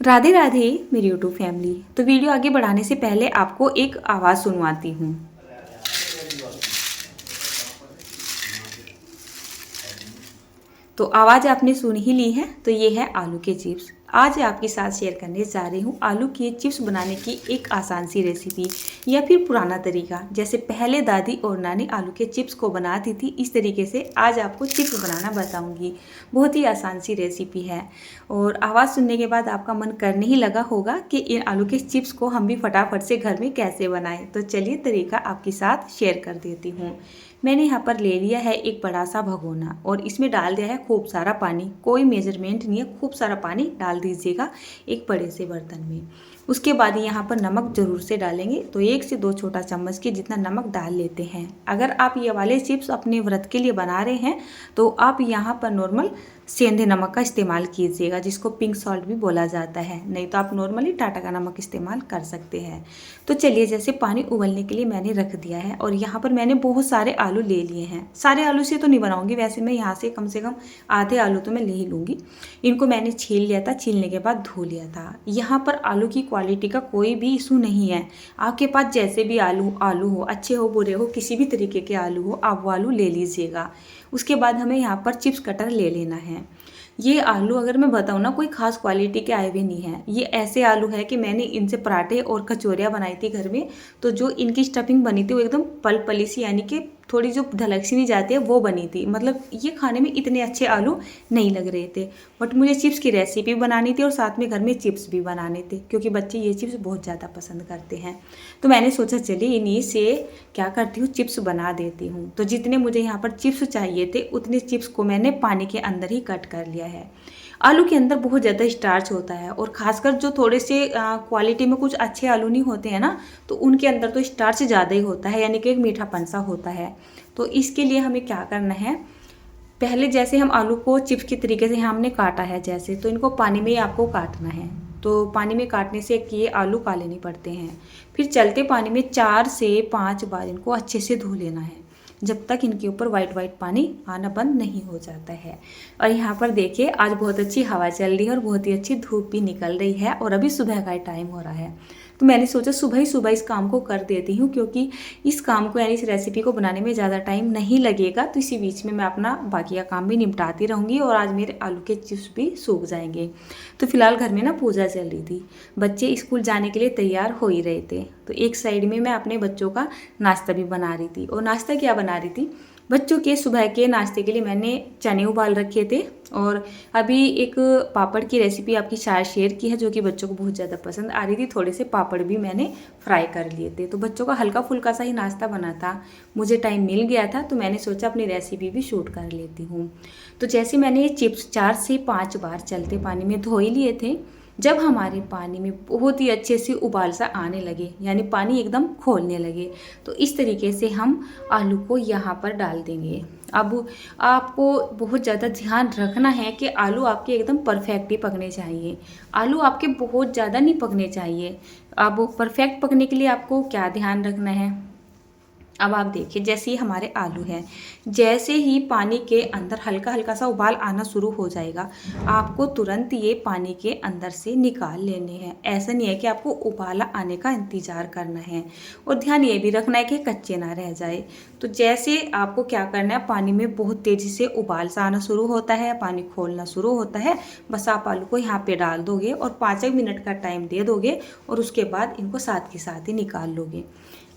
राधे राधे मेरी YouTube family. तो video आगे बढ़ाने से पहले आपको एक आवाज़ सुनवाती हूँ। तो आवाज़ आपने सुन ही ली है। तो ये है आलू के चिप्स। आज आपके साथ शेयर करने जा रही हूँ आलू के चिप्स बनाने की एक आसान सी रेसिपी, या फिर पुराना तरीका। जैसे पहले दादी और नानी आलू के चिप्स को बनाती थी, इस तरीके से आज आपको चिप्स बनाना बताऊँगी। बहुत ही आसान सी रेसिपी है और आवाज़ सुनने के बाद आपका मन करने ही लगा होगा कि इन आलू के चिप्स को हम भी फटाफट से घर में कैसे बनाएं। तो चलिए तरीका आपके साथ शेयर कर देती हूँ। मैंने यहाँ पर ले लिया है एक बड़ा सा भगोना और इसमें डाल दिया है खूब सारा पानी। कोई मेजरमेंट नहीं है, खूब सारा पानी डाल दीजिएगा एक बड़े से बर्तन में। उसके बाद यहाँ पर नमक ज़रूर से डालेंगे, तो 1 से 2 छोटा चम्मच के जितना नमक डाल लेते हैं। अगर आप ये वाले चिप्स अपने व्रत के लिए बना रहे हैं तो आप यहाँ पर नॉर्मल सेंधे नमक का इस्तेमाल कीजिएगा, जिसको पिंक सॉल्ट भी बोला जाता है। नहीं तो आप नॉर्मली टाटा का नमक इस्तेमाल कर सकते हैं। तो चलिए, जैसे पानी उबलने के लिए मैंने रख दिया है और यहाँ पर मैंने बहुत सारे आलू ले लिए हैं। सारे आलू से तो नहीं बनाऊंगी, वैसे मैं यहाँ से कम आधे आलू तो मैं ले ही लूँगी। इनको मैंने छील लिया था, छीलने के बाद धो लिया था। यहाँ पर आलू की क्वालिटी का कोई भी इशू नहीं है। आपके पास जैसे भी आलू हो, अच्छे हो बुरे हो, किसी भी तरीके के आलू हो, आप वो आलू ले लीजिएगा। उसके बाद हमें यहाँ पर चिप्स कटर ले लेना है। ये आलू अगर मैं बताऊँ ना, कोई खास क्वालिटी के आए हुए नहीं है। ये ऐसे आलू है कि मैंने इनसे पराठे और कचौरियाँ बनाई थी घर में, तो जो इनकी स्टफिंग बनी थी वो एकदम पल पली सी, यानी कि थोड़ी जो ढलक सी नहीं जाती है वो बनी थी। मतलब ये खाने में इतने अच्छे आलू नहीं लग रहे थे। बट मुझे चिप्स की रेसिपी बनानी थी और साथ में घर में चिप्स भी बनाने थे, क्योंकि बच्चे ये चिप्स बहुत ज़्यादा पसंद करते हैं। तो मैंने सोचा चलिए इन्हीं से क्या करती हूँ, चिप्स बना देती हूँ। तो जितने मुझे यहाँ पर चिप्स चाहिए थे उतने चिप्स को मैंने पानी के अंदर ही कट कर लिया है। आलू के अंदर बहुत ज़्यादा स्टार्च होता है और ख़ासकर जो थोड़े से क्वालिटी में कुछ अच्छे आलू नहीं होते हैं ना, तो उनके अंदर तो स्टार्च ज़्यादा ही होता है, यानी कि एक मीठापन सा होता है। तो इसके लिए हमें क्या करना है, पहले जैसे हम आलू को चिप्स की तरीके से हमने काटा है जैसे, तो इनको पानी में ही आपको काटना है। तो पानी में काटने से ये आलू काले नहीं पड़ते हैं। फिर चलते पानी में 4 से 5 बार इनको अच्छे से धो लेना है, जब तक इनके ऊपर वाइट वाइट पानी आना बंद नहीं हो जाता है। और यहाँ पर देखिए, आज बहुत अच्छी हवा चल रही है और बहुत ही अच्छी धूप भी निकल रही है और अभी सुबह का टाइम हो रहा है। तो मैंने सोचा सुबह ही सुबह इस काम को कर देती हूँ, क्योंकि इस काम को यानी इस रेसिपी को बनाने में ज़्यादा टाइम नहीं लगेगा। तो इसी बीच में मैं अपना बाकी का काम भी निपटाती रहूँगी और आज मेरे आलू के चिप्स भी सूख जाएंगे। तो फिलहाल घर में ना पूजा चल रही थी, बच्चे स्कूल जाने के लिए तैयार हो ही रहे थे। तो एक साइड में मैं अपने बच्चों का नाश्ता भी बना रही थी। और नाश्ता क्या बना रही थी, बच्चों के सुबह के नाश्ते के लिए मैंने चने उबाल रखे थे और अभी एक पापड़ की रेसिपी आपकी शायद शेयर की है, जो कि बच्चों को बहुत ज़्यादा पसंद आ रही थी। थोड़े से पापड़ भी मैंने फ्राई कर लिए थे। तो बच्चों का हल्का फुल्का सा ही नाश्ता बना था, मुझे टाइम मिल गया था, तो मैंने सोचा अपनी रेसिपी भी शूट कर लेती हूँ। तो जैसे मैंने ये चिप्स 4 से 5 बार चलते पानी में धो ही लिए थे, जब हमारे पानी में बहुत ही अच्छे से उबाल सा आने लगे, यानी पानी एकदम खोलने लगे, तो इस तरीके से हम आलू को यहाँ पर डाल देंगे। अब आपको बहुत ज़्यादा ध्यान रखना है कि आलू आपके एकदम परफेक्ट ही पकने चाहिए। आलू आपके बहुत ज़्यादा नहीं पकने चाहिए। अब परफेक्ट पकने के लिए आपको क्या ध्यान रखना है, अब आप देखिए, जैसे ही हमारे आलू हैं, जैसे ही पानी के अंदर हल्का हल्का सा उबाल आना शुरू हो जाएगा, आपको तुरंत ये पानी के अंदर से निकाल लेने हैं। ऐसा नहीं है कि आपको उबाला आने का इंतज़ार करना है। और ध्यान ये भी रखना है कि कच्चे ना रह जाए। तो जैसे आपको क्या करना है, पानी में बहुत तेज़ी से उबाल सा आना शुरू होता है, पानी खोलना शुरू होता है, बस आप आलू को यहाँ पर डाल दोगे और 5 मिनट का टाइम दे दोगे और उसके बाद इनको साथ के साथ ही निकाल लोगे।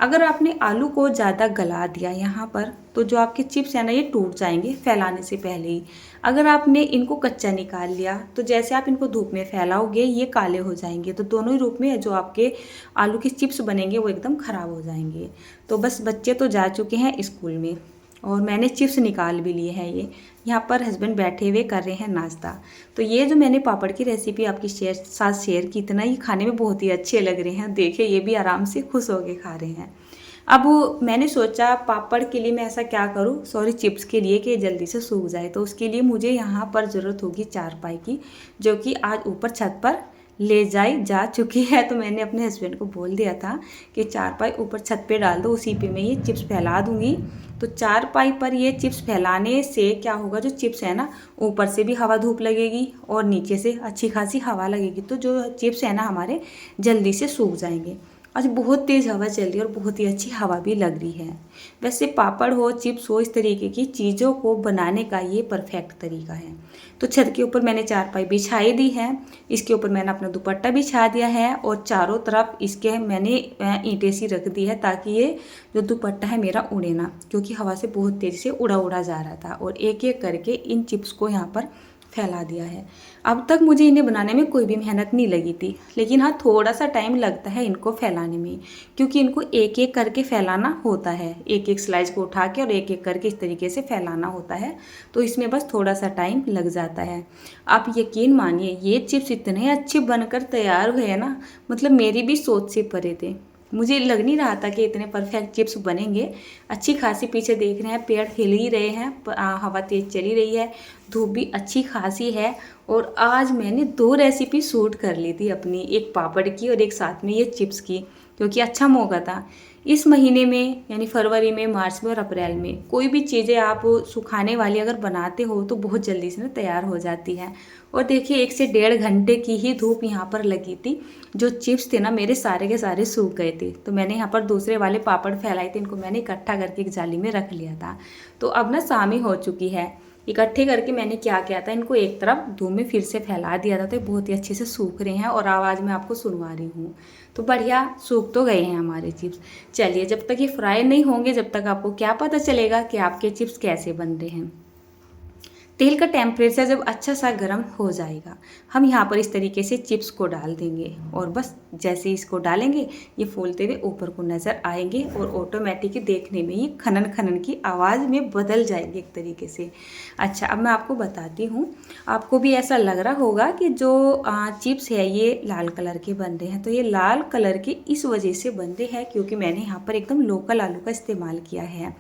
अगर आपने आलू को ज़्यादा गला दिया यहाँ पर, तो जो आपके चिप्स हैं ना, ये टूट जाएंगे फैलाने से पहले ही। अगर आपने इनको कच्चा निकाल लिया, तो जैसे आप इनको धूप में फैलाओगे ये काले हो जाएंगे। तो दोनों ही रूप में जो आपके आलू के चिप्स बनेंगे वो एकदम ख़राब हो जाएंगे। तो बस बच्चे तो जा चुके हैं स्कूल में और मैंने चिप्स निकाल भी लिए हैं। ये यहाँ पर हस्बैंड बैठे हुए कर रहे हैं नाश्ता। तो ये जो मैंने पापड़ की रेसिपी आपकी साथ शेयर की थी ना, ये खाने में बहुत ही अच्छे लग रहे हैं। देखिए, ये भी आराम से खुश होके खा रहे हैं। अब मैंने सोचा पापड़ के लिए मैं ऐसा क्या करूँ, चिप्स के लिए, कि जल्दी से सूख जाए। तो उसके लिए मुझे यहाँ पर ज़रूरत होगी चारपाई की, जो कि आज ऊपर छत पर ले जा चुकी है। तो मैंने अपने हस्बैंड को बोल दिया था कि चारपाई ऊपर छत पे डाल दो, उसी पे मैं ये चिप्स फैला दूँगी। तो चारपाई पर ये चिप्स फैलाने से क्या होगा, जो चिप्स है ना, ऊपर से भी हवा धूप लगेगी और नीचे से अच्छी खासी हवा लगेगी, तो जो चिप्स है ना हमारे जल्दी से सूख जाएंगे। आज बहुत तेज़ हवा चल रही है और बहुत ही अच्छी हवा भी लग रही है। वैसे पापड़ हो, चिप्स हो, इस तरीके की चीज़ों को बनाने का ये परफेक्ट तरीका है। तो छत के ऊपर मैंने चारपाई बिछाई दी है, इसके ऊपर मैंने अपना दुपट्टा बिछा दिया है और चारों तरफ इसके मैंने ईंटें सी रख दी है ताकि ये जो दुपट्टा है मेरा उड़े ना, क्योंकि हवा से बहुत तेज़ी से उड़ा जा रहा था। और एक एक करके इन चिप्स को यहाँ पर फैला दिया है। अब तक मुझे इन्हें बनाने में कोई भी मेहनत नहीं लगी थी, लेकिन हाँ थोड़ा सा टाइम लगता है इनको फैलाने में, क्योंकि इनको एक एक करके फैलाना होता है। एक एक स्लाइस को उठा के और एक एक करके इस तरीके से फैलाना होता है, तो इसमें बस थोड़ा सा टाइम लग जाता है। आप यकीन मानिए ये चिप्स इतने अच्छे बनकर तैयार हुए हैं ना, मतलब मेरी भी सोच से परे थे। मुझे लग नहीं रहा था कि इतने परफेक्ट चिप्स बनेंगे। अच्छी खासी पीछे देख रहे हैं पेड़ हिल ही रहे हैं, हवा तेज़ चली रही है, धूप भी अच्छी खासी है। और आज मैंने 2 रेसिपी शूट कर ली थी अपनी, एक पापड़ की और एक साथ में ये चिप्स की, क्योंकि अच्छा मौका था। इस महीने में यानी फरवरी में, मार्च में और अप्रैल में कोई भी चीज़ें आप सुखाने वाली अगर बनाते हो तो बहुत जल्दी से ना तैयार हो जाती है। और देखिए 1 से 1.5 घंटे की ही धूप यहाँ पर लगी थी। जो चिप्स थे ना मेरे सारे के सारे सूख गए थे, तो मैंने यहाँ पर दूसरे वाले पापड़ फैलाए थे, इनको मैंने इकट्ठा करके एक जाली में रख लिया था। तो अब ना शाम ही हो चुकी है। इकट्ठे करके मैंने क्या किया था, इनको एक तरफ धूप में फिर से फैला दिया था, तो बहुत ही अच्छे से सूख रहे हैं और आवाज़ मैं आपको सुनवा रही हूँ। तो बढ़िया सूख तो गए हैं हमारे चिप्स। चलिए जब तक ये फ्राई नहीं होंगे जब तक आपको क्या पता चलेगा कि आपके चिप्स कैसे बन रहे हैं। तेल का टेम्परेचर जब अच्छा सा गर्म हो जाएगा, हम यहाँ पर इस तरीके से चिप्स को डाल देंगे और बस जैसे इसको डालेंगे ये फूलते हुए ऊपर को नज़र आएंगे और ऑटोमेटिक देखने में ये खनन खनन की आवाज़ में बदल जाएगी एक तरीके से। अच्छा अब मैं आपको बताती हूँ, आपको भी ऐसा लग रहा होगा कि जो चिप्स है ये लाल कलर के बन रहे हैं, तो ये लाल कलर के इस वजह से बन रहे हैं क्योंकि मैंने यहाँ पर एकदम लोकल आलू का इस्तेमाल किया है।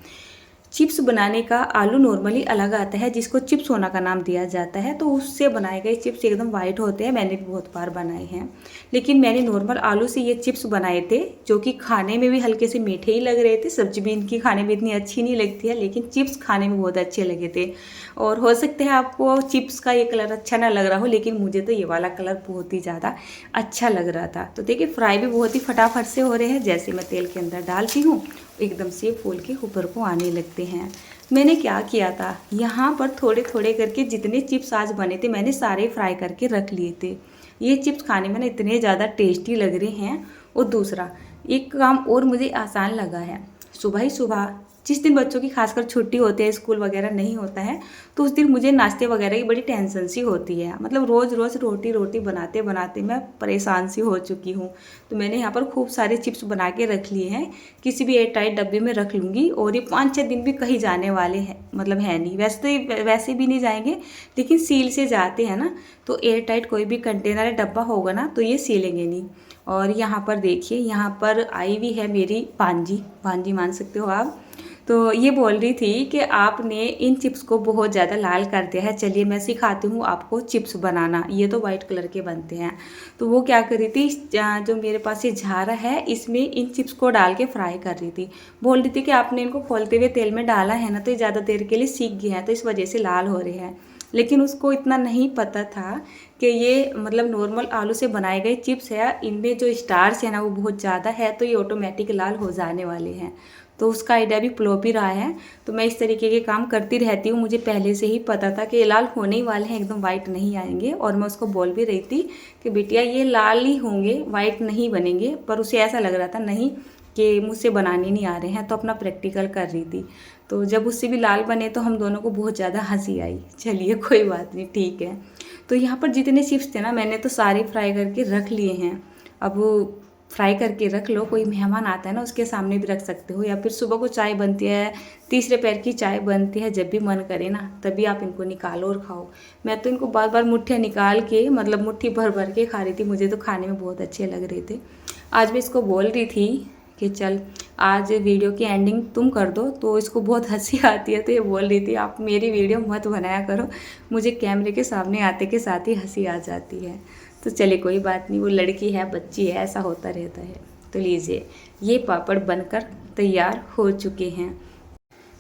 चिप्स बनाने का आलू नॉर्मली अलग आता है जिसको चिप्स सोना का नाम दिया जाता है, तो उससे बनाए गए चिप्स एकदम वाइट होते हैं। मैंने भी बहुत बार बनाए हैं, लेकिन मैंने नॉर्मल आलू से ये चिप्स बनाए थे जो कि खाने में भी हल्के से मीठे ही लग रहे थे। सब्जी भी इनकी खाने में इतनी अच्छी नहीं लगती है, लेकिन चिप्स खाने में बहुत अच्छे लगे थे। और हो सकता है आपको चिप्स का ये कलर अच्छा ना लग रहा हो, लेकिन मुझे तो ये वाला कलर बहुत ही ज़्यादा अच्छा लग रहा था। तो देखिए फ्राई भी बहुत ही फटाफट से हो रहे हैं। जैसे मैं तेल के अंदर डालती हूँ एकदम से फूल के ऊपर को आने लगते हैं। मैंने क्या किया था, यहाँ पर थोड़े थोड़े करके जितने चिप्स आज बने थे मैंने सारे फ्राई करके रख लिए थे। ये चिप्स खाने में ना इतने ज़्यादा टेस्टी लग रहे हैं। और दूसरा एक काम और मुझे आसान लगा है, सुबह ही सुबह जिस दिन बच्चों की खासकर छुट्टी होती है, स्कूल वगैरह नहीं होता है, तो उस दिन मुझे नाश्ते वगैरह की बड़ी टेंशन सी होती है। मतलब रोज़ रोज़ रोटी बनाते बनाते मैं परेशान सी हो चुकी हूँ। तो मैंने यहाँ पर खूब सारे चिप्स बना के रख लिए हैं, किसी भी एयर टाइट डब्बे में रख लूँगी। और ये 5-6 दिन भी कहीं जाने वाले हैं, मतलब है नहीं, वैसे भी नहीं जाएंगे, लेकिन सील से जाते हैं ना, तो एयर टाइट कोई भी कंटेनर या डब्बा होगा ना तो ये सीलेंगे नहीं। और यहाँ पर देखिए, यहाँ पर आई हुई है मेरी भांजी मान सकते हो आप। तो ये बोल रही थी कि आपने इन चिप्स को बहुत ज़्यादा लाल कर दिया है, चलिए मैं सिखाती हूँ आपको चिप्स बनाना। ये तो वाइट कलर के बनते हैं। तो वो क्या कर रही थी, जो मेरे पास ये झारा है इसमें इन चिप्स को डाल के फ्राई कर रही थी। बोल रही थी कि आपने इनको खोलते हुए तेल में डाला है ना, तो ये ज़्यादा देर के लिए सीख गए हैं, तो इस वजह से लाल हो रहे हैं। लेकिन उसको इतना नहीं पता था कि ये मतलब नॉर्मल आलू से बनाए गए चिप्स है, इनमें जो स्टार्च है ना वो बहुत ज़्यादा है, तो ये ऑटोमेटिक लाल हो जाने वाले हैं। तो उसका आइडिया भी फ्लॉप ही रहा है। तो मैं इस तरीके के काम करती रहती हूँ, मुझे पहले से ही पता था कि ये लाल होने ही वाले हैं, एकदम वाइट नहीं आएंगे। और मैं उसको बोल भी रही थी कि बिटिया ये लाल ही होंगे, वाइट नहीं बनेंगे। पर उसे ऐसा लग रहा था नहीं कि मुझसे बनाने नहीं आ रहे हैं, तो अपना प्रैक्टिकल कर रही थी। तो जब उससे भी लाल बने तो हम दोनों को बहुत ज़्यादा हंसी आई। चलिए कोई बात नहीं, ठीक है। तो यहाँ पर जितने चिप्स थे ना मैंने तो सारे फ्राई करके रख लिए हैं। अब फ्राई करके रख लो, कोई मेहमान आता है ना उसके सामने भी रख सकते हो, या फिर सुबह को चाय बनती है, तीसरे पैर की चाय बनती है, जब भी मन करे ना तभी आप इनको निकालो और खाओ। मैं तो इनको बार बार मुट्ठियाँ निकाल के, मतलब मुट्ठी भर भर के खा रही थी, मुझे तो खाने में बहुत अच्छे लग रहे थे। आज मैं इसको बोल रही थी कि चल आज वीडियो की एंडिंग तुम कर दो, तो इसको बहुत हंसी आती है। तो ये बोल रही थी आप मेरी वीडियो मत बनाया करो, मुझे कैमरे के सामने आते के साथ ही हंसी आ जाती है। तो चले कोई बात नहीं, वो लड़की है, बच्ची है, ऐसा होता रहता है। तो लीजिए, ये पापड़ बनकर तैयार हो चुके हैं।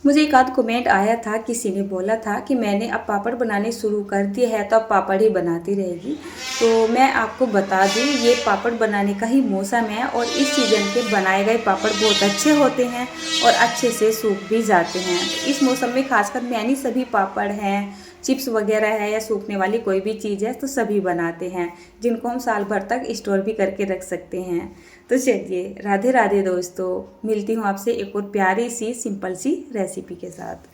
मुझे एक आध कमेंट आया था, किसी ने बोला था कि मैंने अब पापड़ बनाने शुरू कर दिए है तो अब पापड़ ही बनाती रहेगी। तो मैं आपको बता दूं, ये पापड़ बनाने का ही मौसम है और इस सीज़न के बनाए गए पापड़ बहुत अच्छे होते हैं और अच्छे से सूख भी जाते हैं। इस मौसम में खासकर मैंने सभी पापड़ हैं, चिप्स वगैरह है या सूखने वाली कोई भी चीज़ है तो सभी बनाते हैं, जिनको हम साल भर तक स्टोर भी करके रख सकते हैं। तो चलिए, राधे राधे दोस्तों, मिलती हूँ आपसे एक और प्यारी सी सिंपल सी रेसिपी के साथ।